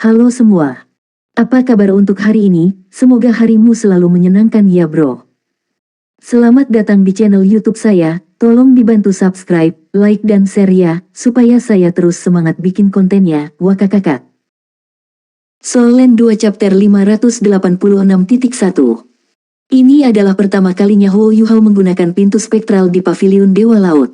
Halo semua. Apa kabar untuk hari ini? Semoga harimu selalu menyenangkan ya bro. Selamat datang di channel YouTube saya. Tolong dibantu subscribe, like dan share ya, supaya saya terus semangat bikin kontennya. Wakakakak. Soul Land 2 Chapter 586.1. Ini adalah pertama kalinya Huo Yuhao menggunakan pintu spektral di pavilion Dewa Laut.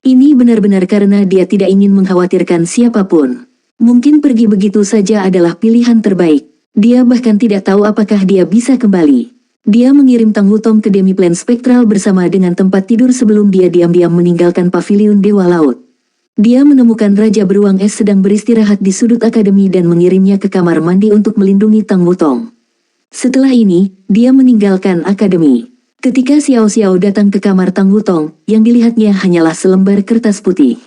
Ini benar-benar karena dia tidak ingin mengkhawatirkan siapapun. Mungkin pergi begitu saja adalah pilihan terbaik. Dia bahkan tidak tahu apakah dia bisa kembali. Dia mengirim Tang Wutong ke Demiplan Spektral bersama dengan tempat tidur sebelum dia diam-diam meninggalkan pavilion Dewa Laut. Dia menemukan Raja Beruang Es sedang beristirahat di sudut akademi dan mengirimnya ke kamar mandi untuk melindungi Tang Wutong. Setelah ini, dia meninggalkan akademi. Ketika Xiao Xiao datang ke kamar Tang Wutong, yang dilihatnya hanyalah selembar kertas putih.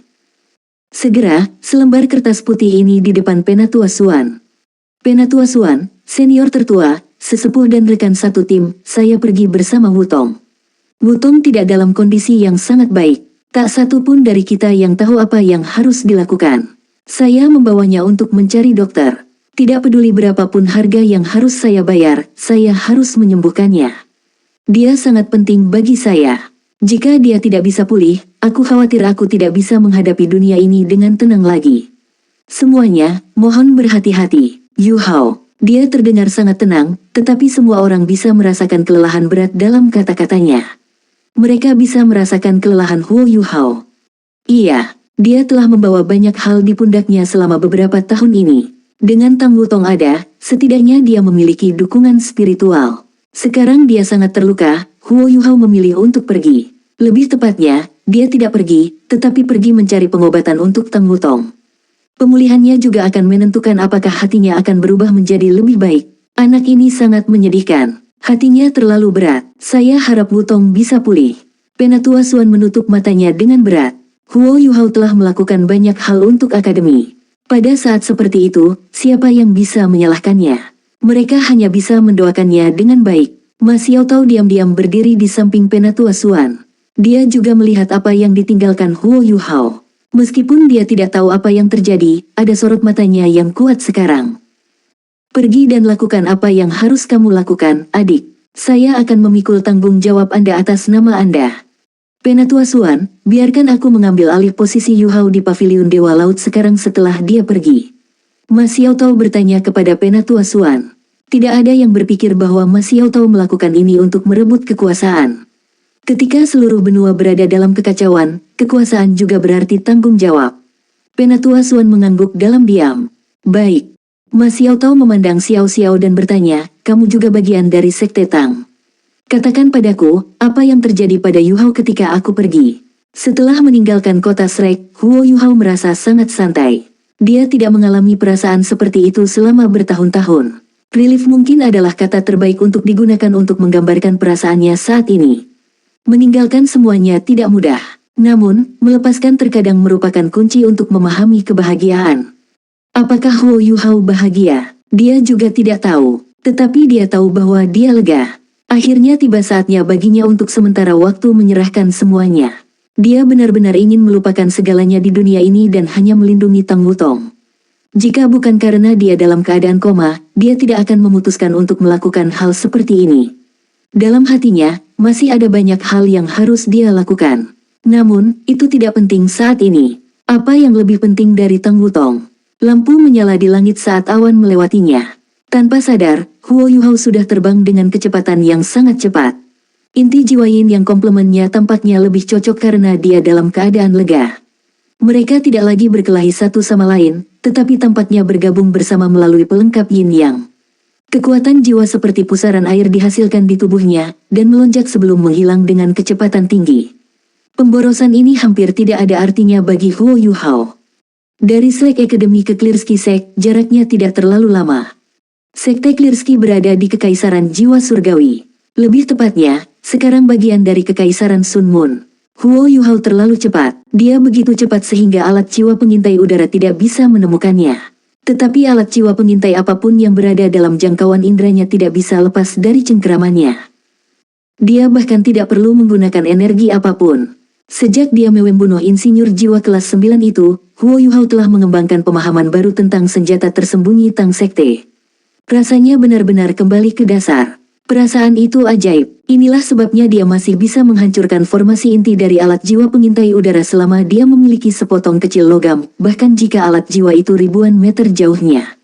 Segera, selembar kertas putih ini di depan Penatua Xuan. Penatua Xuan, senior tertua, sesepuh dan rekan satu tim, saya pergi bersama Wutong. Wutong tidak dalam kondisi yang sangat baik. Tak satu pun dari kita yang tahu apa yang harus dilakukan. Saya membawanya untuk mencari dokter. Tidak peduli berapapun harga yang harus saya bayar, saya harus menyembuhkannya. Dia sangat penting bagi saya. Jika dia tidak bisa pulih, aku khawatir aku tidak bisa menghadapi dunia ini dengan tenang lagi. Semuanya, mohon berhati-hati. Yu Hao. Dia terdengar sangat tenang, tetapi semua orang bisa merasakan kelelahan berat dalam kata-katanya. Mereka bisa merasakan kelelahan Huo Yu Hao. Iya, dia telah membawa banyak hal di pundaknya selama beberapa tahun ini. Dengan Tang Wutong ada, setidaknya dia memiliki dukungan spiritual. Sekarang dia sangat terluka, Huo Yu Hao memilih untuk pergi. Lebih tepatnya, dia tidak pergi, tetapi pergi mencari pengobatan untuk Tang Wutong. Pemulihannya juga akan menentukan apakah hatinya akan berubah menjadi lebih baik. Anak ini sangat menyedihkan. Hatinya terlalu berat. Saya harap Wutong bisa pulih. Penatua Xuan menutup matanya dengan berat. Huo Yu Hao telah melakukan banyak hal untuk akademi. Pada saat seperti itu, siapa yang bisa menyalahkannya? Mereka hanya bisa mendoakannya dengan baik. Ma Xiao Tao diam-diam berdiri di samping Penatua Xuan. Dia juga melihat apa yang ditinggalkan Huo Yu Hao. Meskipun dia tidak tahu apa yang terjadi, ada sorot matanya yang kuat sekarang. Pergi dan lakukan apa yang harus kamu lakukan, adik. Saya akan memikul tanggung jawab Anda atas nama Anda. Penatua Xuan, biarkan aku mengambil alih posisi Yu Hao di pavilion Dewa Laut sekarang setelah dia pergi. Ma Xiao Tao bertanya kepada Penatua Xuan. Tidak ada yang berpikir bahwa Ma Xiao Tao melakukan ini untuk merebut kekuasaan. Ketika seluruh benua berada dalam kekacauan, kekuasaan juga berarti tanggung jawab. Penatua Xuan mengangguk dalam diam. Baik. Ma Xiao Tao memandang Xiao Xiao dan bertanya, kamu juga bagian dari Sekte Tang. Katakan padaku, apa yang terjadi pada Yu Hao ketika aku pergi? Setelah meninggalkan kota Shrek, Huo Yu Hao merasa sangat santai. Dia tidak mengalami perasaan seperti itu selama bertahun-tahun. Relief mungkin adalah kata terbaik untuk digunakan untuk menggambarkan perasaannya saat ini. Meninggalkan semuanya tidak mudah. Namun, melepaskan terkadang merupakan kunci untuk memahami kebahagiaan. Apakah Huo Yu Hao bahagia? Dia juga tidak tahu. Tetapi dia tahu bahwa dia lega. Akhirnya tiba saatnya baginya untuk sementara waktu menyerahkan semuanya. Dia benar-benar ingin melupakan segalanya di dunia ini dan hanya melindungi Tang Wutong. Jika bukan karena dia dalam keadaan koma, dia tidak akan memutuskan untuk melakukan hal seperti ini. Dalam hatinya, masih ada banyak hal yang harus dia lakukan. Namun, itu tidak penting saat ini. Apa yang lebih penting dari Tang Wutong? Lampu menyala di langit saat awan melewatinya. Tanpa sadar, Huo Yu Hao sudah terbang dengan kecepatan yang sangat cepat. Inti jiwa Yin yang komplemennya tampaknya lebih cocok karena dia dalam keadaan lega. Mereka tidak lagi berkelahi satu sama lain, tetapi tampaknya bergabung bersama melalui pelengkap Yin Yang. Kekuatan jiwa seperti pusaran air dihasilkan di tubuhnya, dan melonjak sebelum menghilang dengan kecepatan tinggi. Pemborosan ini hampir tidak ada artinya bagi Huo Yu Hao. Dari Shrek Academy ke Clearsky Sect, jaraknya tidak terlalu lama. Sekte Clearsky berada di Kekaisaran Jiwa Surgawi. Lebih tepatnya, sekarang bagian dari Kekaisaran Sun Moon. Huo Yu Hao terlalu cepat. Dia begitu cepat sehingga alat jiwa pengintai udara tidak bisa menemukannya. Tetapi alat jiwa pengintai apapun yang berada dalam jangkauan indranya tidak bisa lepas dari cengkeramannya. Dia bahkan tidak perlu menggunakan energi apapun. Sejak dia membunuh insinyur jiwa kelas 9 itu, Huo Yuhao telah mengembangkan pemahaman baru tentang senjata tersembunyi Tang Sekte. Rasanya benar-benar kembali ke dasar. Perasaan itu ajaib. Inilah sebabnya dia masih bisa menghancurkan formasi inti dari alat jiwa pengintai udara selama dia memiliki sepotong kecil logam, bahkan jika alat jiwa itu ribuan meter jauhnya.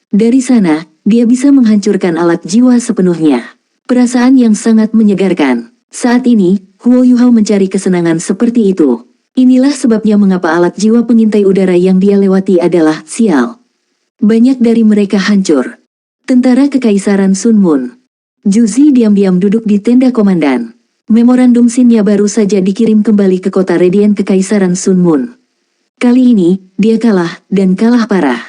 Dari sana, dia bisa menghancurkan alat jiwa sepenuhnya. Perasaan yang sangat menyegarkan. Saat ini, Huo Yuhao mencari kesenangan seperti itu. Inilah sebabnya mengapa alat jiwa pengintai udara yang dia lewati adalah sial. Banyak dari mereka hancur. Tentara Kekaisaran Sun Moon. Juzi diam-diam duduk di tenda komandan. Memorandum Xinnya baru saja dikirim kembali ke kota Radiant Kekaisaran Sun Moon. Kali ini, dia kalah, dan kalah parah.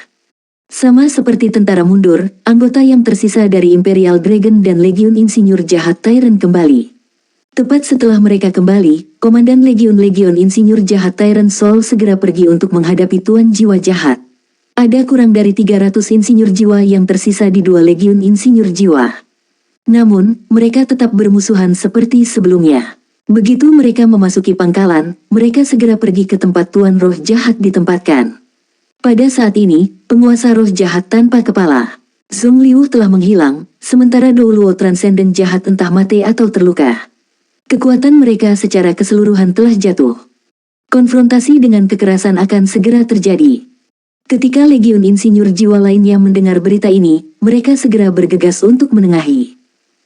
Sama seperti tentara mundur, anggota yang tersisa dari Imperial Dragon dan Legiun Insinyur Jahat Tyrant kembali. Tepat setelah mereka kembali, Komandan Legiun Insinyur Jahat Tyrant Soul segera pergi untuk menghadapi Tuan Jiwa Jahat. Ada kurang dari 300 insinyur jiwa yang tersisa di 2 Legiun Insinyur Jiwa. Namun, mereka tetap bermusuhan seperti sebelumnya. Begitu mereka memasuki pangkalan, mereka segera pergi ke tempat Tuan Roh Jahat ditempatkan. Pada saat ini, penguasa roh jahat tanpa kepala, Zhong Liu telah menghilang, sementara Dou Luo Transcendent Jahat entah mati atau terluka. Kekuatan mereka secara keseluruhan telah jatuh. Konfrontasi dengan kekerasan akan segera terjadi. Ketika Legiun Insinyur Jiwa lainnya mendengar berita ini, mereka segera bergegas untuk menengahi.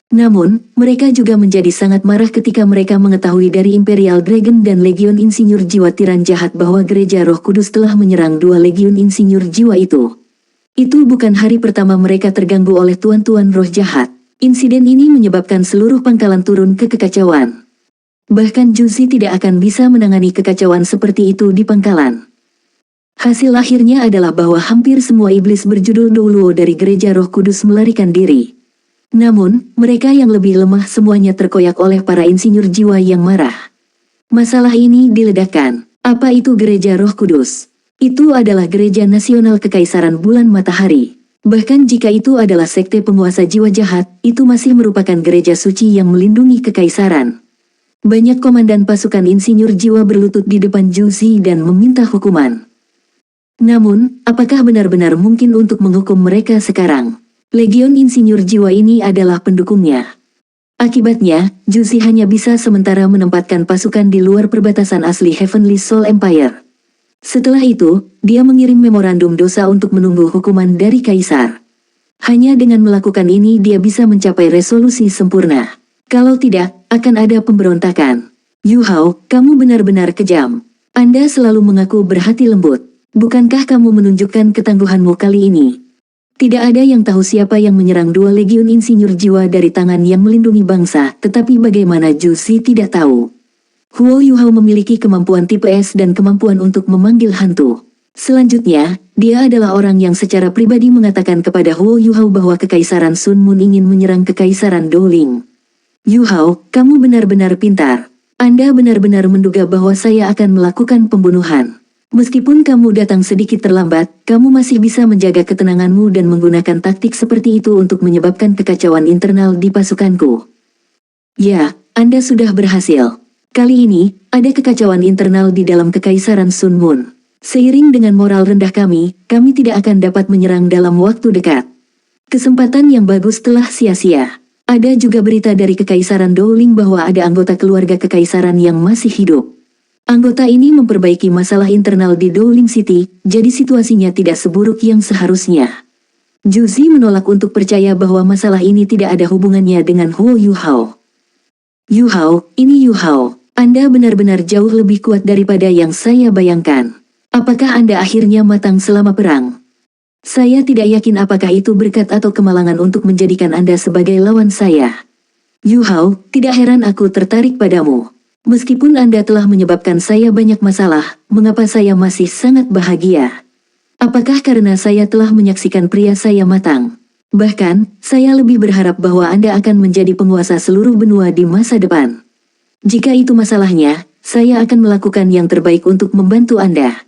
Namun, mereka juga menjadi sangat marah ketika mereka mengetahui dari Imperial Dragon dan Legiun Insinyur Jiwa Tiran Jahat bahwa Gereja Roh Kudus telah menyerang 2 Legiun Insinyur Jiwa itu. Itu bukan hari pertama mereka terganggu oleh tuan-tuan roh jahat. Insiden ini menyebabkan seluruh pangkalan turun ke kekacauan. Bahkan Juzi tidak akan bisa menangani kekacauan seperti itu di pangkalan. Hasil akhirnya adalah bahwa hampir semua iblis berjudul Dou Luo dari Gereja Roh Kudus melarikan diri. Namun, mereka yang lebih lemah semuanya terkoyak oleh para insinyur jiwa yang marah. Masalah ini diledakkan. Apa itu Gereja Roh Kudus? Itu adalah Gereja Nasional Kekaisaran Bulan Matahari. Bahkan jika itu adalah sekte penguasa jiwa jahat, itu masih merupakan gereja suci yang melindungi kekaisaran. Banyak komandan pasukan insinyur jiwa berlutut di depan Juzi dan meminta hukuman. Namun, apakah benar-benar mungkin untuk menghukum mereka sekarang? Legiun Insinyur Jiwa ini adalah pendukungnya. Akibatnya, Juzi hanya bisa sementara menempatkan pasukan di luar perbatasan asli Heavenly Soul Empire. Setelah itu, dia mengirim memorandum dosa untuk menunggu hukuman dari Kaisar. Hanya dengan melakukan ini dia bisa mencapai resolusi sempurna. Kalau tidak, akan ada pemberontakan. Yu Hao, kamu benar-benar kejam. Anda selalu mengaku berhati lembut. Bukankah kamu menunjukkan ketangguhanmu kali ini? Tidak ada yang tahu siapa yang menyerang 2 Legiun Insinyur Jiwa dari tangan yang melindungi bangsa, tetapi bagaimana Juzi tidak tahu? Huo Yuhao memiliki kemampuan tipe S dan kemampuan untuk memanggil hantu. Selanjutnya, dia adalah orang yang secara pribadi mengatakan kepada Huo Yuhao bahwa Kekaisaran Sun Moon ingin menyerang Kekaisaran Dowling. Yu Hao, kamu benar-benar pintar. Anda benar-benar menduga bahwa saya akan melakukan pembunuhan. Meskipun kamu datang sedikit terlambat, kamu masih bisa menjaga ketenanganmu dan menggunakan taktik seperti itu untuk menyebabkan kekacauan internal di pasukanku. Ya, Anda sudah berhasil. Kali ini, ada kekacauan internal di dalam Kekaisaran Sun Moon. Seiring dengan moral rendah kami tidak akan dapat menyerang dalam waktu dekat. Kesempatan yang bagus telah sia-sia. Ada juga berita dari Kekaisaran Dowling bahwa ada anggota keluarga Kekaisaran yang masih hidup. Anggota ini memperbaiki masalah internal di Dowling City, jadi situasinya tidak seburuk yang seharusnya. Juzi menolak untuk percaya bahwa masalah ini tidak ada hubungannya dengan Huo Yuhao. Yu Hao, ini Yu Hao. Anda benar-benar jauh lebih kuat daripada yang saya bayangkan. Apakah Anda akhirnya matang selama perang? Saya tidak yakin apakah itu berkat atau kemalangan untuk menjadikan Anda sebagai lawan saya. Yu Hao, tidak heran aku tertarik padamu. Meskipun Anda telah menyebabkan saya banyak masalah, mengapa saya masih sangat bahagia? Apakah karena saya telah menyaksikan pria saya matang? Bahkan, saya lebih berharap bahwa Anda akan menjadi penguasa seluruh benua di masa depan. Jika itu masalahnya, saya akan melakukan yang terbaik untuk membantu Anda.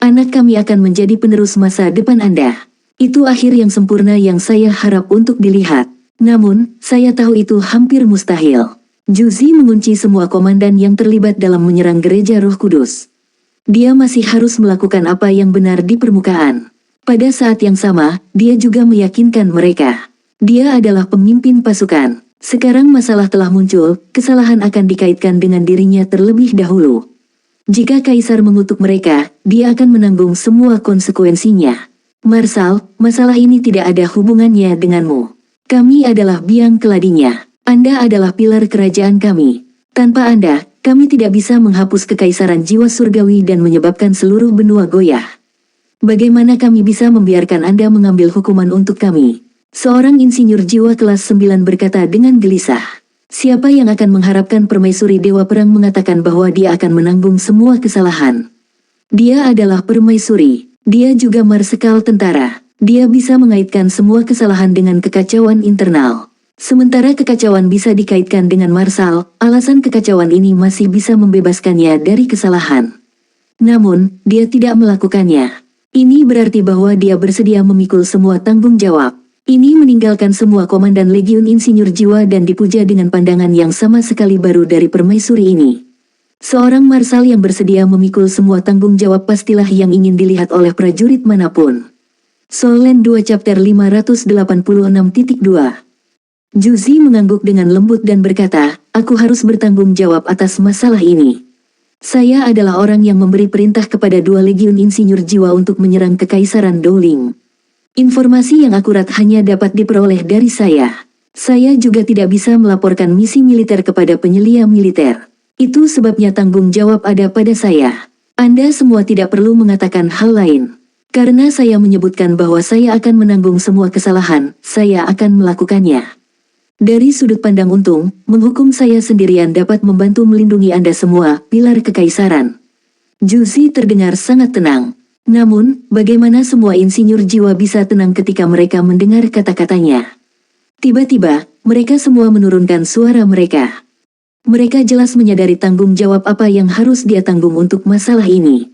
Anak kami akan menjadi penerus masa depan Anda. Itu akhir yang sempurna yang saya harap untuk dilihat. Namun, saya tahu itu hampir mustahil. Juzi mengunci semua komandan yang terlibat dalam menyerang Gereja Roh Kudus. Dia masih harus melakukan apa yang benar di permukaan. Pada saat yang sama, dia juga meyakinkan mereka. Dia adalah pemimpin pasukan. Sekarang masalah telah muncul, kesalahan akan dikaitkan dengan dirinya terlebih dahulu. Jika Kaisar mengutuk mereka, dia akan menanggung semua konsekuensinya. Marshal, masalah ini tidak ada hubungannya denganmu. Kami adalah biang keladinya. Anda adalah pilar kerajaan kami. Tanpa Anda, kami tidak bisa menghapus kekaisaran jiwa surgawi dan menyebabkan seluruh benua goyah. Bagaimana kami bisa membiarkan Anda mengambil hukuman untuk kami? Seorang insinyur jiwa kelas 9 berkata dengan gelisah. Siapa yang akan mengharapkan permaisuri Dewa Perang mengatakan bahwa dia akan menanggung semua kesalahan? Dia adalah permaisuri. Dia juga marsekal tentara. Dia bisa mengaitkan semua kesalahan dengan kekacauan internal. Sementara kekacauan bisa dikaitkan dengan Marshal, alasan kekacauan ini masih bisa membebaskannya dari kesalahan. Namun, dia tidak melakukannya. Ini berarti bahwa dia bersedia memikul semua tanggung jawab. Ini meninggalkan semua komandan Legiun Insinyur Jiwa dan dipuja dengan pandangan yang sama sekali baru dari permaisuri ini. Seorang Marshal yang bersedia memikul semua tanggung jawab pastilah yang ingin dilihat oleh prajurit manapun. Solen 2 chapter 586.2. Juzi mengangguk dengan lembut dan berkata, aku harus bertanggung jawab atas masalah ini. Saya adalah orang yang memberi perintah kepada 2 Legiun Insinyur Jiwa untuk menyerang Kekaisaran Dowling. Informasi yang akurat hanya dapat diperoleh dari saya. Saya juga tidak bisa melaporkan misi militer kepada penyelia militer. Itu sebabnya tanggung jawab ada pada saya. Anda semua tidak perlu mengatakan hal lain. Karena saya menyebutkan bahwa saya akan menanggung semua kesalahan, saya akan melakukannya. Dari sudut pandang untung, menghukum saya sendirian dapat membantu melindungi Anda semua, pilar kekaisaran. Juzi terdengar sangat tenang. Namun, bagaimana semua insinyur jiwa bisa tenang ketika mereka mendengar kata-katanya? Tiba-tiba, mereka semua menurunkan suara mereka. Mereka jelas menyadari tanggung jawab apa yang harus dia tanggung untuk masalah ini.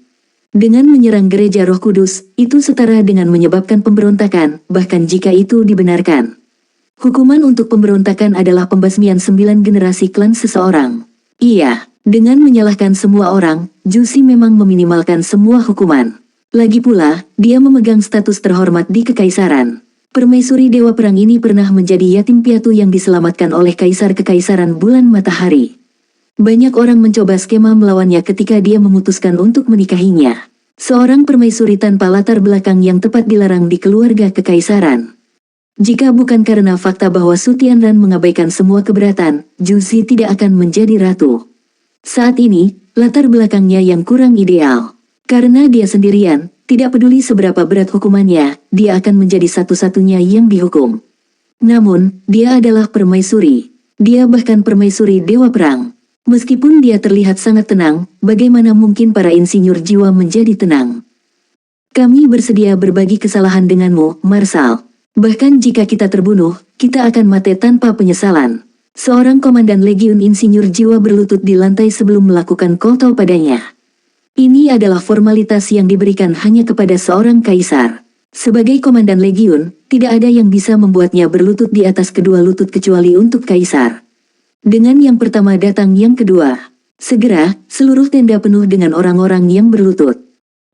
Dengan menyerang gereja Roh Kudus, itu setara dengan menyebabkan pemberontakan, bahkan jika itu dibenarkan. Hukuman untuk pemberontakan adalah pembasmian 9 generasi klan seseorang. Iya, dengan menyalahkan semua orang, Juzi memang meminimalkan semua hukuman. Lagi pula, dia memegang status terhormat di kekaisaran. Permaisuri Dewa Perang ini pernah menjadi yatim piatu yang diselamatkan oleh Kaisar Kekaisaran Bulan Matahari. Banyak orang mencoba skema melawannya ketika dia memutuskan untuk menikahinya. Seorang permaisuri tanpa latar belakang yang tepat dilarang di keluarga kekaisaran. Jika bukan karena fakta bahwa Sutianran mengabaikan semua keberatan, Juzi tidak akan menjadi ratu. Saat ini, latar belakangnya yang kurang ideal. Karena dia sendirian, tidak peduli seberapa berat hukumannya, dia akan menjadi satu-satunya yang dihukum. Namun, dia adalah permaisuri. Dia bahkan permaisuri Dewa Perang. Meskipun dia terlihat sangat tenang, bagaimana mungkin para insinyur jiwa menjadi tenang? Kami bersedia berbagi kesalahan denganmu, Marshal. Bahkan jika kita terbunuh, kita akan mati tanpa penyesalan. Seorang komandan Legiun Insinyur Jiwa berlutut di lantai sebelum melakukan kowtow padanya. Ini adalah formalitas yang diberikan hanya kepada seorang kaisar. Sebagai komandan legiun, tidak ada yang bisa membuatnya berlutut di atas kedua lutut kecuali untuk kaisar. Dengan yang pertama datang yang kedua. Segera, seluruh tenda penuh dengan orang-orang yang berlutut.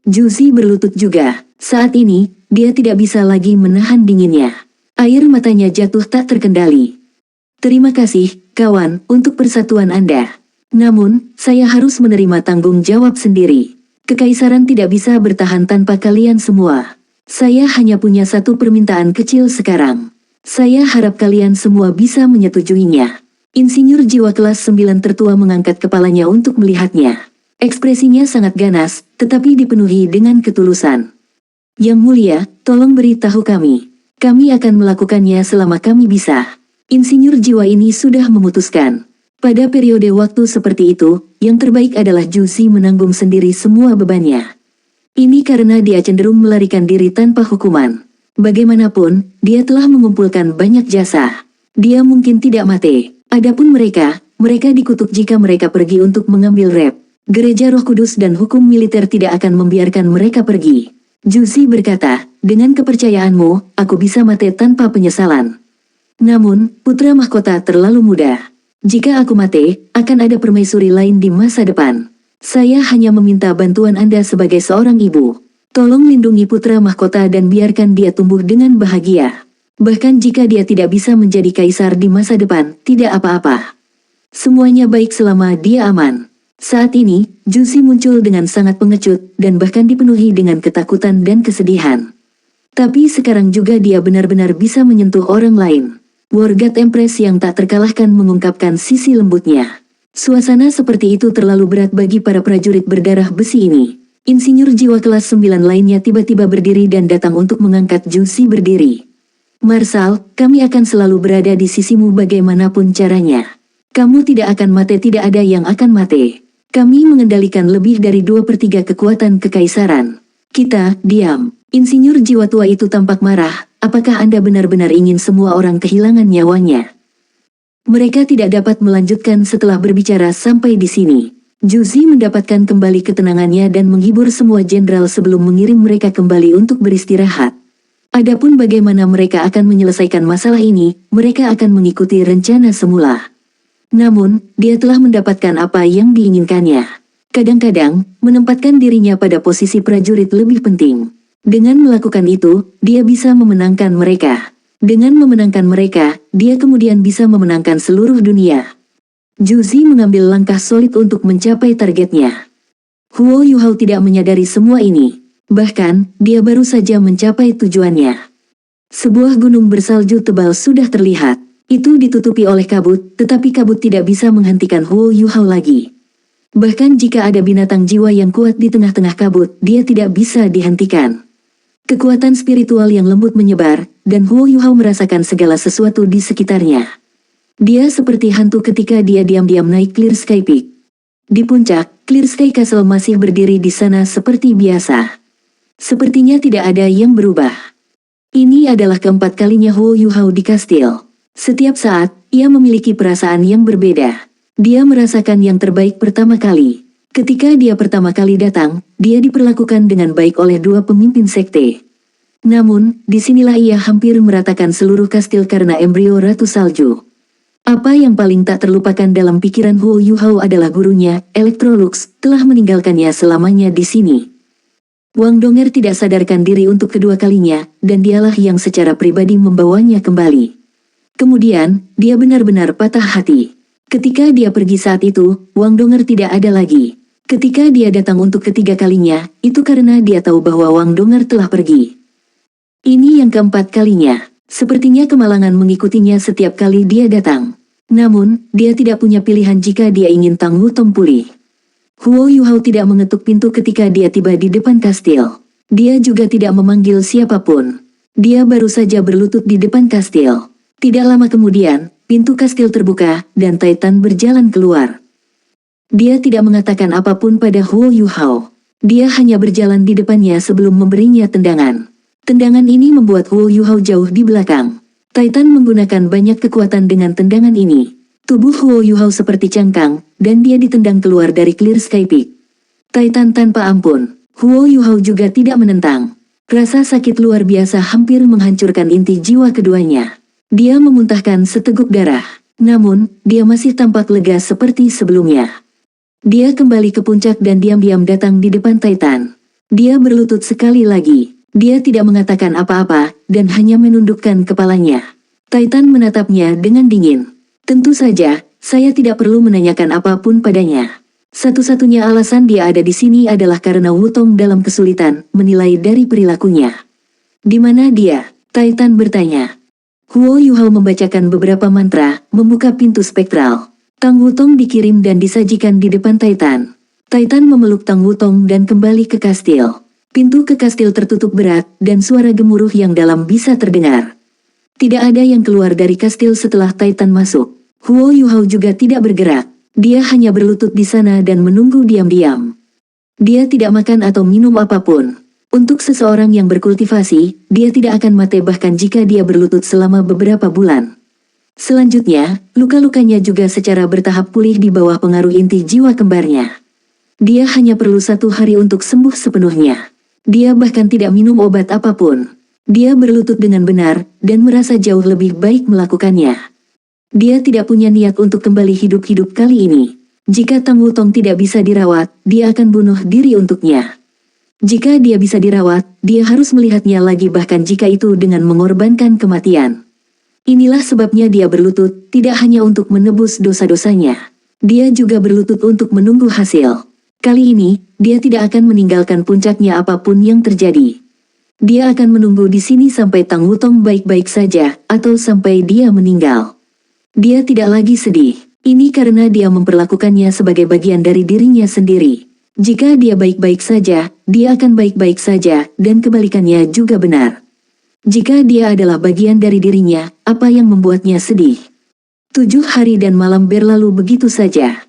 Juzi berlutut juga. Saat ini, dia tidak bisa lagi menahan dinginnya. Air matanya jatuh tak terkendali. Terima kasih, kawan, untuk persatuan Anda. Namun, saya harus menerima tanggung jawab sendiri. Kekaisaran tidak bisa bertahan tanpa kalian semua. Saya hanya punya satu permintaan kecil sekarang. Saya harap kalian semua bisa menyetujuinya. Insinyur jiwa kelas 9 tertua mengangkat kepalanya untuk melihatnya. Ekspresinya sangat ganas, tetapi dipenuhi dengan ketulusan. Yang mulia, tolong beritahu kami. Kami akan melakukannya selama kami bisa. Insinyur jiwa ini sudah memutuskan. Pada periode waktu seperti itu, yang terbaik adalah Juzi menanggung sendiri semua bebannya. Ini karena dia cenderung melarikan diri tanpa hukuman. Bagaimanapun, dia telah mengumpulkan banyak jasa. Dia mungkin tidak mati. Adapun mereka dikutuk jika mereka pergi untuk mengambil rep. Gereja Roh Kudus dan hukum militer tidak akan membiarkan mereka pergi. Juzi berkata, dengan kepercayaanmu, aku bisa mati tanpa penyesalan. Namun, putra mahkota terlalu muda. Jika aku mati, akan ada permaisuri lain di masa depan. Saya hanya meminta bantuan Anda sebagai seorang ibu. Tolong lindungi putra mahkota dan biarkan dia tumbuh dengan bahagia. Bahkan jika dia tidak bisa menjadi kaisar di masa depan, tidak apa-apa. Semuanya baik selama dia aman. Saat ini, Juzi muncul dengan sangat pengecut dan bahkan dipenuhi dengan ketakutan dan kesedihan. Tapi sekarang juga dia benar-benar bisa menyentuh orang lain. Wargat Empress yang tak terkalahkan mengungkapkan sisi lembutnya. Suasana seperti itu terlalu berat bagi para prajurit berdarah besi ini. Insinyur jiwa kelas 9 lainnya tiba-tiba berdiri dan datang untuk mengangkat Juzi berdiri. Marshal, kami akan selalu berada di sisimu bagaimanapun caranya. Kamu tidak akan mati, tidak ada yang akan mati. Kami mengendalikan lebih dari 2/3 kekuatan kekaisaran. Kita, diam. Insinyur jiwa tua itu tampak marah. Apakah Anda benar-benar ingin semua orang kehilangan nyawanya? Mereka tidak dapat melanjutkan setelah berbicara sampai di sini. Juzi mendapatkan kembali ketenangannya dan menghibur semua jenderal sebelum mengirim mereka kembali untuk beristirahat. Adapun bagaimana mereka akan menyelesaikan masalah ini, mereka akan mengikuti rencana semula. Namun, dia telah mendapatkan apa yang diinginkannya. Kadang-kadang, menempatkan dirinya pada posisi prajurit lebih penting. Dengan melakukan itu, dia bisa memenangkan mereka. Dengan memenangkan mereka, dia kemudian bisa memenangkan seluruh dunia. Juzi mengambil langkah solid untuk mencapai targetnya. Huo Yuhao tidak menyadari semua ini. Bahkan, dia baru saja mencapai tujuannya. Sebuah gunung bersalju tebal sudah terlihat. Itu ditutupi oleh kabut, tetapi kabut tidak bisa menghentikan Huo Yuhao lagi. Bahkan jika ada binatang jiwa yang kuat di tengah-tengah kabut, dia tidak bisa dihentikan. Kekuatan spiritual yang lembut menyebar, dan Huo Yuhao merasakan segala sesuatu di sekitarnya. Dia seperti hantu ketika dia diam-diam naik Clear Sky Peak. Di puncak, Clear Sky Castle masih berdiri di sana seperti biasa. Sepertinya tidak ada yang berubah. Ini adalah keempat kalinya Huo Yuhao di kastil. Setiap saat, ia memiliki perasaan yang berbeda. Dia merasakan yang terbaik pertama kali. Ketika dia pertama kali datang, dia diperlakukan dengan baik oleh dua pemimpin sekte. Namun, disinilah ia hampir meratakan seluruh kastil karena embrio Ratu Salju. Apa yang paling tak terlupakan dalam pikiran Huo Yuhao adalah gurunya, Electrolux, telah meninggalkannya selamanya di sini. Wang Donger tidak sadarkan diri untuk kedua kalinya, dan dialah yang secara pribadi membawanya kembali. Kemudian, dia benar-benar patah hati. Ketika dia pergi saat itu, Wang Donger tidak ada lagi. Ketika dia datang untuk ketiga kalinya, itu karena dia tahu bahwa Wang Donger telah pergi. Ini yang keempat kalinya. Sepertinya kemalangan mengikutinya setiap kali dia datang. Namun, dia tidak punya pilihan jika dia ingin Tang Wutong pulih. Huo Yuhao tidak mengetuk pintu ketika dia tiba di depan kastil. Dia juga tidak memanggil siapapun. Dia baru saja berlutut di depan kastil. Tidak lama kemudian, pintu kastil terbuka, dan Titan berjalan keluar. Dia tidak mengatakan apapun pada Huo Yuhao. Dia hanya berjalan di depannya sebelum memberinya tendangan. Tendangan ini membuat Huo Yuhao jauh di belakang. Titan menggunakan banyak kekuatan dengan tendangan ini. Tubuh Huo Yuhao seperti cangkang, dan dia ditendang keluar dari Clear Sky Peak. Titan tanpa ampun. Huo Yuhao juga tidak menentang. Rasa sakit luar biasa hampir menghancurkan inti jiwa keduanya. Dia memuntahkan seteguk darah. Namun, dia masih tampak lega seperti sebelumnya. Dia kembali ke puncak dan diam-diam datang di depan Titan. Dia berlutut sekali lagi. Dia tidak mengatakan apa-apa, dan hanya menundukkan kepalanya. Titan menatapnya dengan dingin. Tentu saja, saya tidak perlu menanyakan apapun padanya. Satu-satunya alasan dia ada di sini adalah karena Wutong dalam kesulitan, menilai dari perilakunya. Di mana dia? Titan bertanya. Huo Yuhao membacakan beberapa mantra, membuka pintu spektral. Tang Wutong dikirim dan disajikan di depan Titan. Titan memeluk Tang Wutong dan kembali ke kastil. Pintu ke kastil tertutup berat, dan suara gemuruh yang dalam bisa terdengar. Tidak ada yang keluar dari kastil setelah Titan masuk. Huo Yuhao juga tidak bergerak. Dia hanya berlutut di sana dan menunggu diam-diam. Dia tidak makan atau minum apapun. Untuk seseorang yang berkultivasi, dia tidak akan mati bahkan jika dia berlutut selama beberapa bulan. Selanjutnya, luka-lukanya juga secara bertahap pulih di bawah pengaruh inti jiwa kembarnya. Dia hanya perlu 1 hari untuk sembuh sepenuhnya. Dia bahkan tidak minum obat apapun. Dia berlutut dengan benar, dan merasa jauh lebih baik melakukannya. Dia tidak punya niat untuk kembali hidup-hidup kali ini. Jika Tang Wutong tidak bisa dirawat, dia akan bunuh diri untuknya. Jika dia bisa dirawat, dia harus melihatnya lagi bahkan jika itu dengan mengorbankan kematian. Inilah sebabnya dia berlutut, tidak hanya untuk menebus dosa-dosanya. Dia juga berlutut untuk menunggu hasil. Kali ini, dia tidak akan meninggalkan puncaknya apapun yang terjadi. Dia akan menunggu di sini sampai Tang Wutong baik-baik saja, atau sampai dia meninggal. Dia tidak lagi sedih. Ini karena dia memperlakukannya sebagai bagian dari dirinya sendiri. Jika dia baik-baik saja, dia akan baik-baik saja, dan kebalikannya juga benar. Jika dia adalah bagian dari dirinya, apa yang membuatnya sedih? 7 hari dan malam berlalu begitu saja.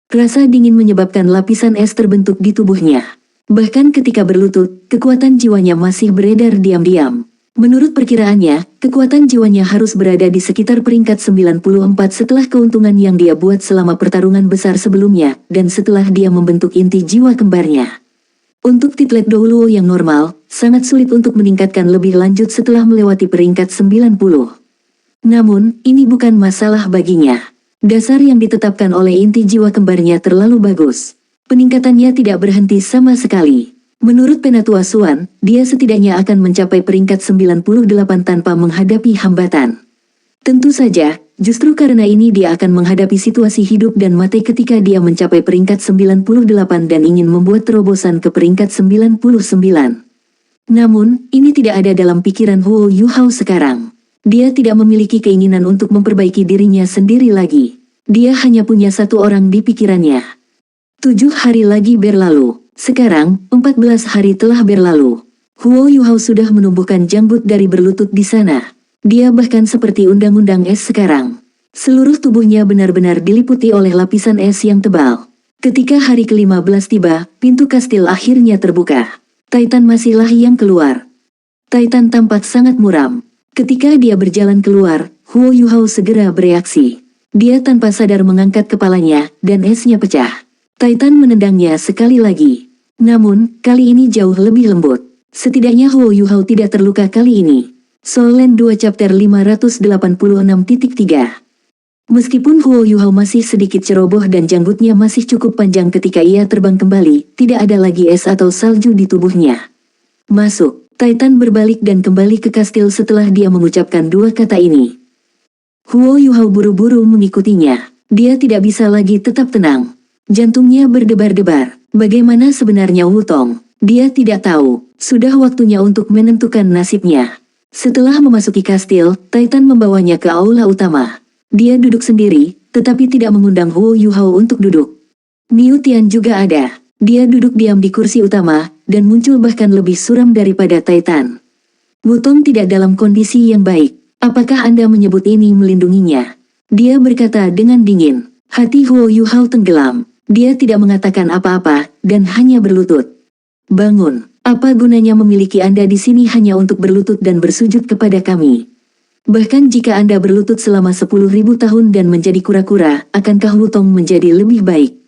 Rasa dingin menyebabkan lapisan es terbentuk di tubuhnya. Bahkan ketika berlutut, kekuatan jiwanya masih beredar diam-diam. Menurut perkiraannya, kekuatan jiwanya harus berada di sekitar peringkat 94 setelah keuntungan yang dia buat selama pertarungan besar sebelumnya, dan setelah dia membentuk inti jiwa kembarnya. Untuk titlet Douluo yang normal, sangat sulit untuk meningkatkan lebih lanjut setelah melewati peringkat 90. Namun, ini bukan masalah baginya. Dasar yang ditetapkan oleh inti jiwa kembarnya terlalu bagus. Peningkatannya tidak berhenti sama sekali. Menurut Penatua Suan, dia setidaknya akan mencapai peringkat 98 tanpa menghadapi hambatan. Tentu saja, justru karena ini dia akan menghadapi situasi hidup dan mati ketika dia mencapai peringkat 98 dan ingin membuat terobosan ke peringkat 99. Namun, ini tidak ada dalam pikiran Huo Yuhao sekarang. Dia tidak memiliki keinginan untuk memperbaiki dirinya sendiri lagi. Dia hanya punya satu orang di pikirannya. 7 hari lagi berlalu. Sekarang, 14 hari telah berlalu. Huo Yuhao sudah menumbuhkan janggut dari berlutut di sana. Dia bahkan seperti undang-undang es sekarang. Seluruh tubuhnya benar-benar diliputi oleh lapisan es yang tebal. Ketika hari ke-15 tiba, pintu kastil akhirnya terbuka. Titan masihlah yang keluar. Titan tampak sangat muram. Ketika dia berjalan keluar, Huo Yuhao segera bereaksi. Dia tanpa sadar mengangkat kepalanya, dan esnya pecah. Titan menendangnya sekali lagi. Namun, kali ini jauh lebih lembut. Setidaknya Huo Yuhao tidak terluka kali ini. Soul Land 2 Chapter 586.3. Meskipun Huo Yuhao masih sedikit ceroboh dan janggutnya masih cukup panjang ketika ia terbang kembali, tidak ada lagi es atau salju di tubuhnya. Masuk. Titan berbalik dan kembali ke kastil setelah dia mengucapkan dua kata ini. Huo Yuhao buru-buru mengikutinya. Dia tidak bisa lagi tetap tenang. Jantungnya berdebar-debar. Bagaimana sebenarnya Wutong? Dia tidak tahu. Sudah waktunya untuk menentukan nasibnya. Setelah memasuki kastil, Titan membawanya ke aula utama. Dia duduk sendiri, tetapi tidak mengundang Huo Yuhao untuk duduk. Niu Tian juga ada. Dia duduk diam di kursi utama, dan muncul bahkan lebih suram daripada Titan. Wutong tidak dalam kondisi yang baik. Apakah Anda menyebut ini melindunginya? Dia berkata dengan dingin. Hati Huo Yuhao tenggelam. Dia tidak mengatakan apa-apa, dan hanya berlutut. Bangun, apa gunanya memiliki Anda di sini hanya untuk berlutut dan bersujud kepada kami? Bahkan jika Anda berlutut selama 10.000 tahun dan menjadi kura-kura, akankah Wutong menjadi lebih baik?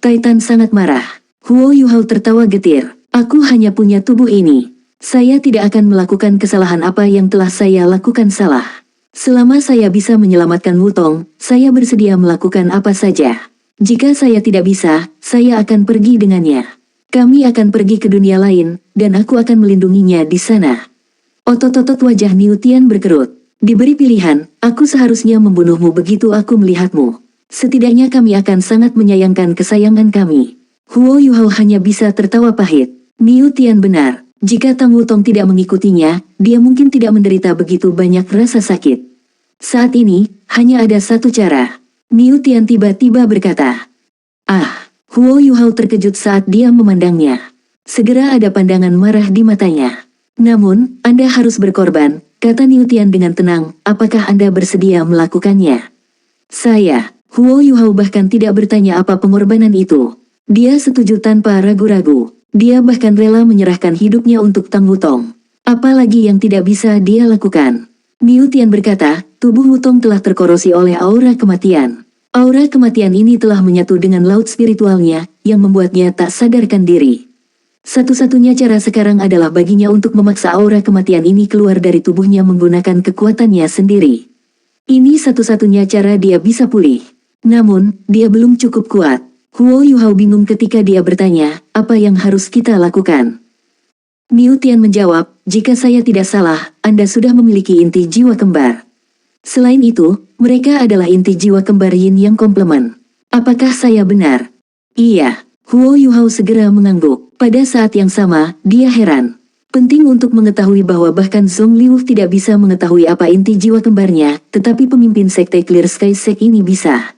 Titan sangat marah. Huo Yuhao tertawa getir. Aku hanya punya tubuh ini. Saya tidak akan melakukan kesalahan apa yang telah saya lakukan salah. Selama saya bisa menyelamatkan Wutong, saya bersedia melakukan apa saja. Jika saya tidak bisa, saya akan pergi dengannya. Kami akan pergi ke dunia lain, dan aku akan melindunginya di sana. Otot-otot wajah Niu Tian berkerut. Diberi pilihan, aku seharusnya membunuhmu begitu aku melihatmu. Setidaknya kami akan sangat menyayangkan kesayangan kami. Huo Yuhao hanya bisa tertawa pahit. Niu Tian benar. Jika Tang Wutong tidak mengikutinya, dia mungkin tidak menderita begitu banyak rasa sakit. Saat ini, hanya ada satu cara. Niu Tian tiba-tiba berkata. Ah, Huo Yuhao terkejut saat dia memandangnya. Segera ada pandangan marah di matanya. Namun, Anda harus berkorban, kata Niu Tian dengan tenang, apakah Anda bersedia melakukannya? Saya, Huo Yuhao bahkan tidak bertanya apa pengorbanan itu. Dia setuju tanpa ragu-ragu. Dia bahkan rela menyerahkan hidupnya untuk Tang Wutong. Apalagi yang tidak bisa dia lakukan. Niu Tian berkata, tubuh Wutong telah terkorosi oleh aura kematian. Aura kematian ini telah menyatu dengan laut spiritualnya, yang membuatnya tak sadarkan diri. Satu-satunya cara sekarang adalah baginya untuk memaksa aura kematian ini keluar dari tubuhnya menggunakan kekuatannya sendiri. Ini satu-satunya cara dia bisa pulih. Namun, dia belum cukup kuat. Huo Yuhao bingung ketika dia bertanya, apa yang harus kita lakukan? Niu Tian menjawab, jika saya tidak salah, Anda sudah memiliki inti jiwa kembar. Selain itu, mereka adalah inti jiwa kembar yin yang komplement. Apakah saya benar? Iya. Huo Yuhao segera mengangguk. Pada saat yang sama, dia heran. Penting untuk mengetahui bahwa bahkan Zhong Liu tidak bisa mengetahui apa inti jiwa kembarnya, tetapi pemimpin sekte Clear Sky Sect ini bisa.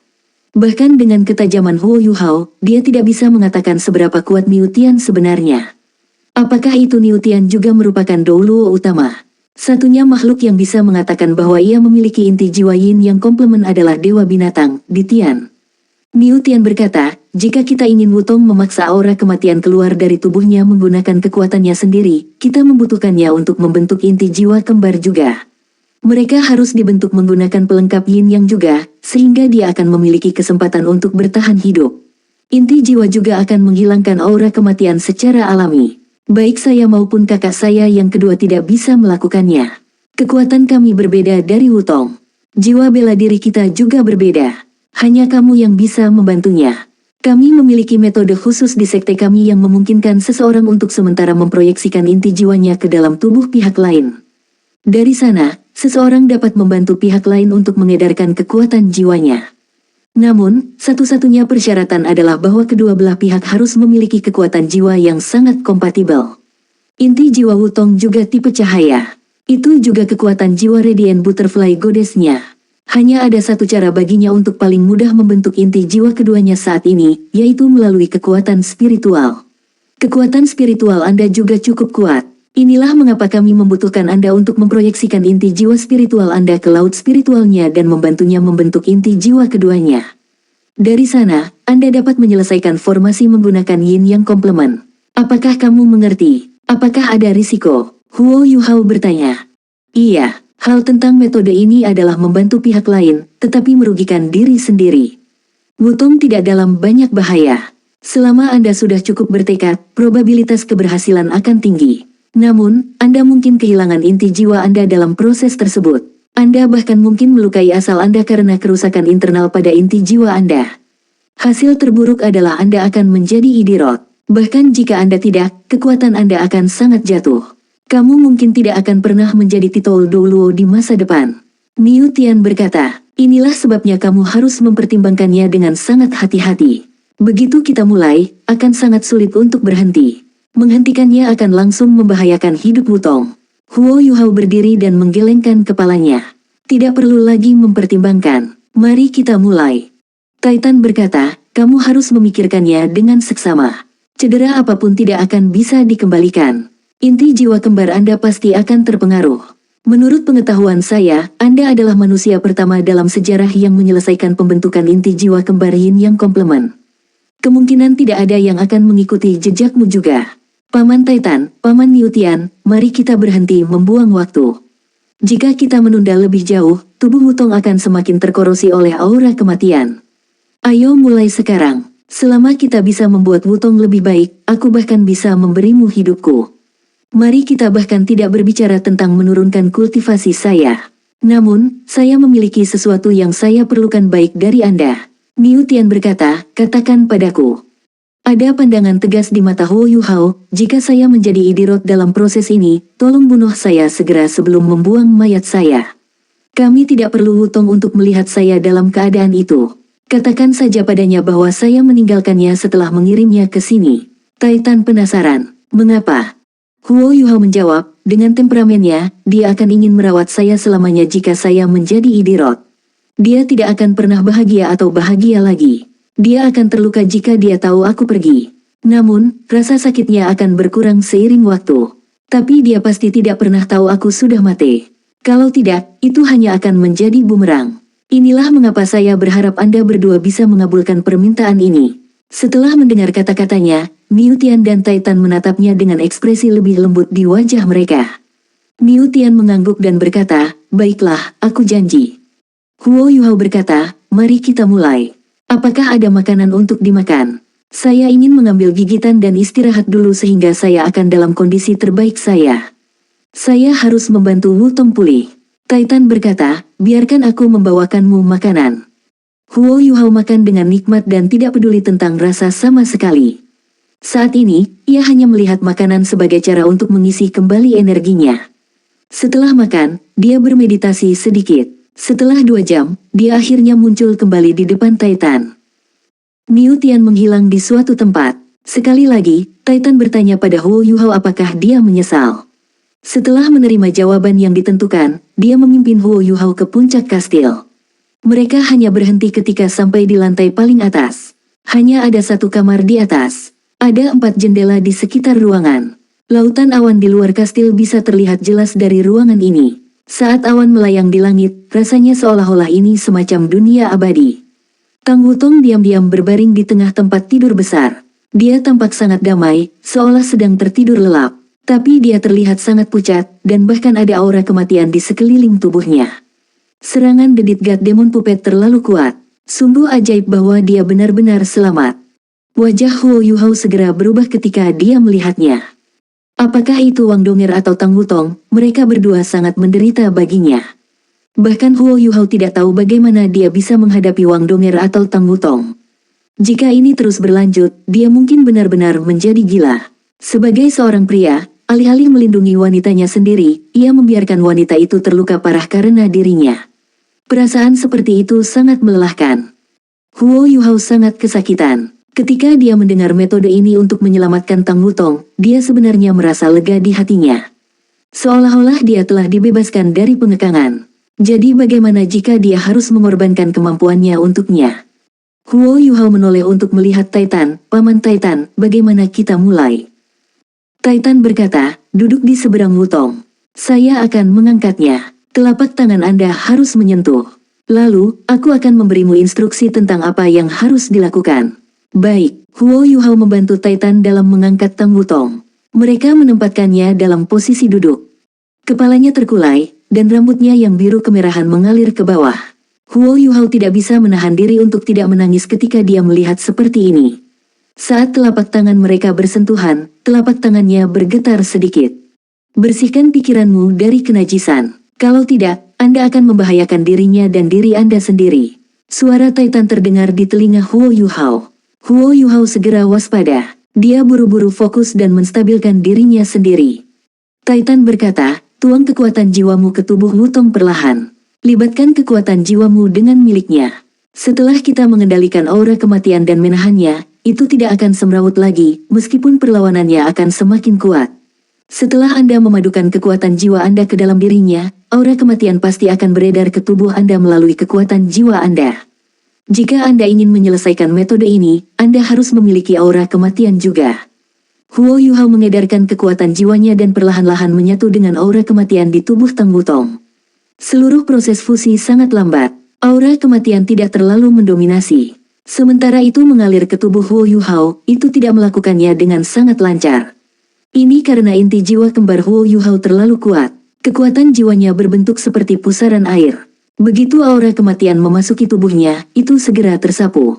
Bahkan dengan ketajaman Huo Yuhao, dia tidak bisa mengatakan seberapa kuat Niu Tian sebenarnya. Apakah itu Niu Tian juga merupakan Douluo utama? Satunya makhluk yang bisa mengatakan bahwa ia memiliki inti jiwa yin yang komplement adalah Dewa Binatang, Di Tian. Niu Tian berkata, jika kita ingin Wutong memaksa aura kematian keluar dari tubuhnya menggunakan kekuatannya sendiri, kita membutuhkannya untuk membentuk inti jiwa kembar juga. Mereka harus dibentuk menggunakan pelengkap yin yang juga, sehingga dia akan memiliki kesempatan untuk bertahan hidup. Inti jiwa juga akan menghilangkan aura kematian secara alami. Baik saya maupun kakak saya yang kedua tidak bisa melakukannya. Kekuatan kami berbeda dari Wutong. Jiwa bela diri kita juga berbeda. Hanya kamu yang bisa membantunya. Kami memiliki metode khusus di sekte kami yang memungkinkan seseorang untuk sementara memproyeksikan inti jiwanya ke dalam tubuh pihak lain. Dari sana, seseorang dapat membantu pihak lain untuk mengedarkan kekuatan jiwanya. Namun, satu-satunya persyaratan adalah bahwa kedua belah pihak harus memiliki kekuatan jiwa yang sangat kompatibel. Inti jiwa Wutong juga tipe cahaya. Itu juga kekuatan jiwa Radiant Butterfly Goddess-nya. Hanya ada satu cara baginya untuk paling mudah membentuk inti jiwa keduanya saat ini, yaitu melalui kekuatan spiritual. Kekuatan spiritual Anda juga cukup kuat. Inilah mengapa kami membutuhkan Anda untuk memproyeksikan inti jiwa spiritual Anda ke laut spiritualnya dan membantunya membentuk inti jiwa keduanya. Dari sana, Anda dapat menyelesaikan formasi menggunakan yin yang komplement. Apakah kamu mengerti? Apakah ada risiko? Huo Yuhao bertanya. Iya, hal tentang metode ini adalah membantu pihak lain, tetapi merugikan diri sendiri. Wutong tidak dalam banyak bahaya. Selama Anda sudah cukup bertekad, probabilitas keberhasilan akan tinggi. Namun, Anda mungkin kehilangan inti jiwa Anda dalam proses tersebut. Anda bahkan mungkin melukai asal Anda karena kerusakan internal pada inti jiwa Anda. Hasil terburuk adalah Anda akan menjadi idiot. Bahkan jika Anda tidak, kekuatan Anda akan sangat jatuh. Kamu mungkin tidak akan pernah menjadi titol Douluo di masa depan. Niu Tian berkata, inilah sebabnya kamu harus mempertimbangkannya dengan sangat hati-hati. Begitu kita mulai, akan sangat sulit untuk berhenti. Menghentikannya akan langsung membahayakan hidup Wutong. Huo Yuhao berdiri dan menggelengkan kepalanya. Tidak perlu lagi mempertimbangkan. Mari kita mulai. Titan berkata, kamu harus memikirkannya dengan seksama. Cedera apapun tidak akan bisa dikembalikan. Inti jiwa kembar Anda pasti akan terpengaruh. Menurut pengetahuan saya, Anda adalah manusia pertama dalam sejarah yang menyelesaikan pembentukan inti jiwa kembar yin yang komplement. Kemungkinan tidak ada yang akan mengikuti jejakmu juga. Paman Titan, Paman Niu Tian, mari kita berhenti membuang waktu. Jika kita menunda lebih jauh, tubuh Wutong akan semakin terkorosi oleh aura kematian. Ayo mulai sekarang. Selama kita bisa membuat Wutong lebih baik, aku bahkan bisa memberimu hidupku. Mari kita bahkan tidak berbicara tentang menurunkan kultivasi saya. Namun, saya memiliki sesuatu yang saya perlukan baik dari Anda. Niu Tian berkata, katakan padaku. Ada pandangan tegas di mata Huo Yuhao, jika saya menjadi idiot dalam proses ini, tolong bunuh saya segera sebelum membuang mayat saya. Kami tidak perlu Wutong untuk melihat saya dalam keadaan itu. Katakan saja padanya bahwa saya meninggalkannya setelah mengirimnya ke sini. Titan penasaran, mengapa? Huo Yuhao menjawab, dengan temperamennya, dia akan ingin merawat saya selamanya jika saya menjadi idiot. Dia tidak akan pernah bahagia atau bahagia lagi. Dia akan terluka jika dia tahu aku pergi. Namun, rasa sakitnya akan berkurang seiring waktu. Tapi dia pasti tidak pernah tahu aku sudah mati. Kalau tidak, itu hanya akan menjadi bumerang. Inilah mengapa saya berharap Anda berdua bisa mengabulkan permintaan ini. Setelah mendengar kata-katanya, Niu Tian dan Titan menatapnya dengan ekspresi lebih lembut di wajah mereka. Niu Tian mengangguk dan berkata, baiklah, aku janji. Huo Yuhao berkata, mari kita mulai. Apakah ada makanan untuk dimakan? Saya ingin mengambil gigitan dan istirahat dulu sehingga saya akan dalam kondisi terbaik saya. Saya harus membantu Wutong pulih. Titan berkata, biarkan aku membawakanmu makanan. Huo Yuhao makan dengan nikmat dan tidak peduli tentang rasa sama sekali. Saat ini, ia hanya melihat makanan sebagai cara untuk mengisi kembali energinya. Setelah makan, dia bermeditasi sedikit. Setelah 2 jam, dia akhirnya muncul kembali di depan Titan. Niu Tian menghilang di suatu tempat. Sekali lagi, Titan bertanya pada Huo Yuhao apakah dia menyesal. Setelah menerima jawaban yang ditentukan, dia memimpin Huo Yuhao ke puncak kastil. Mereka hanya berhenti ketika sampai di lantai paling atas. Hanya ada satu kamar di atas. Ada 4 jendela di sekitar ruangan. Lautan awan di luar kastil bisa terlihat jelas dari ruangan ini. Saat awan melayang di langit, rasanya seolah-olah ini semacam dunia abadi. Tang Wutong diam-diam berbaring di tengah tempat tidur besar. Dia tampak sangat damai, seolah sedang tertidur lelap. Tapi dia terlihat sangat pucat, dan bahkan ada aura kematian di sekeliling tubuhnya. Serangan dedit God Demon Puppet terlalu kuat. Sungguh ajaib bahwa dia benar-benar selamat. Wajah Huo Yuhao segera berubah ketika dia melihatnya. Apakah itu Wang Donger atau Tang Wutong? Mereka berdua sangat menderita baginya. Bahkan Huo Yuhao tidak tahu bagaimana dia bisa menghadapi Wang Donger atau Tang Wutong. Jika ini terus berlanjut, dia mungkin benar-benar menjadi gila. Sebagai seorang pria, alih-alih melindungi wanitanya sendiri, ia membiarkan wanita itu terluka parah karena dirinya. Perasaan seperti itu sangat melelahkan. Huo Yuhao sangat kesakitan. Ketika dia mendengar metode ini untuk menyelamatkan Tang Wutong, dia sebenarnya merasa lega di hatinya. Seolah-olah dia telah dibebaskan dari pengekangan. Jadi bagaimana jika dia harus mengorbankan kemampuannya untuknya? Huo Yuhao menoleh untuk melihat Titan. Paman Titan, bagaimana kita mulai? Titan berkata, duduk di seberang Wutong. Saya akan mengangkatnya. Telapak tangan Anda harus menyentuh. Lalu, aku akan memberimu instruksi tentang apa yang harus dilakukan. Baik, Huo Yuhao membantu Titan dalam mengangkat Tang Wutong. Mereka menempatkannya dalam posisi duduk. Kepalanya terkulai, dan rambutnya yang biru kemerahan mengalir ke bawah. Huo Yuhao tidak bisa menahan diri untuk tidak menangis ketika dia melihat seperti ini. Saat telapak tangan mereka bersentuhan, telapak tangannya bergetar sedikit. Bersihkan pikiranmu dari kenajisan. Kalau tidak, Anda akan membahayakan dirinya dan diri Anda sendiri. Suara Titan terdengar di telinga Huo Yuhao. Huo Yuhao segera waspada. Dia buru-buru fokus dan menstabilkan dirinya sendiri. Titan berkata, tuang kekuatan jiwamu ke tubuh Wutong perlahan. Libatkan kekuatan jiwamu dengan miliknya. Setelah kita mengendalikan aura kematian dan menahannya, itu tidak akan semrawut lagi, meskipun perlawanannya akan semakin kuat. Setelah Anda memadukan kekuatan jiwa Anda ke dalam dirinya, aura kematian pasti akan beredar ke tubuh Anda melalui kekuatan jiwa Anda. Jika Anda ingin menyelesaikan metode ini, Anda harus memiliki aura kematian juga. Huo Yuhao mengedarkan kekuatan jiwanya dan perlahan-lahan menyatu dengan aura kematian di tubuh Tang Wutong. Seluruh proses fusi sangat lambat. Aura kematian tidak terlalu mendominasi. Sementara itu mengalir ke tubuh Huo Yuhao, itu tidak melakukannya dengan sangat lancar. Ini karena inti jiwa kembar Huo Yuhao terlalu kuat. Kekuatan jiwanya berbentuk seperti pusaran air. Begitu aura kematian memasuki tubuhnya, itu segera tersapu.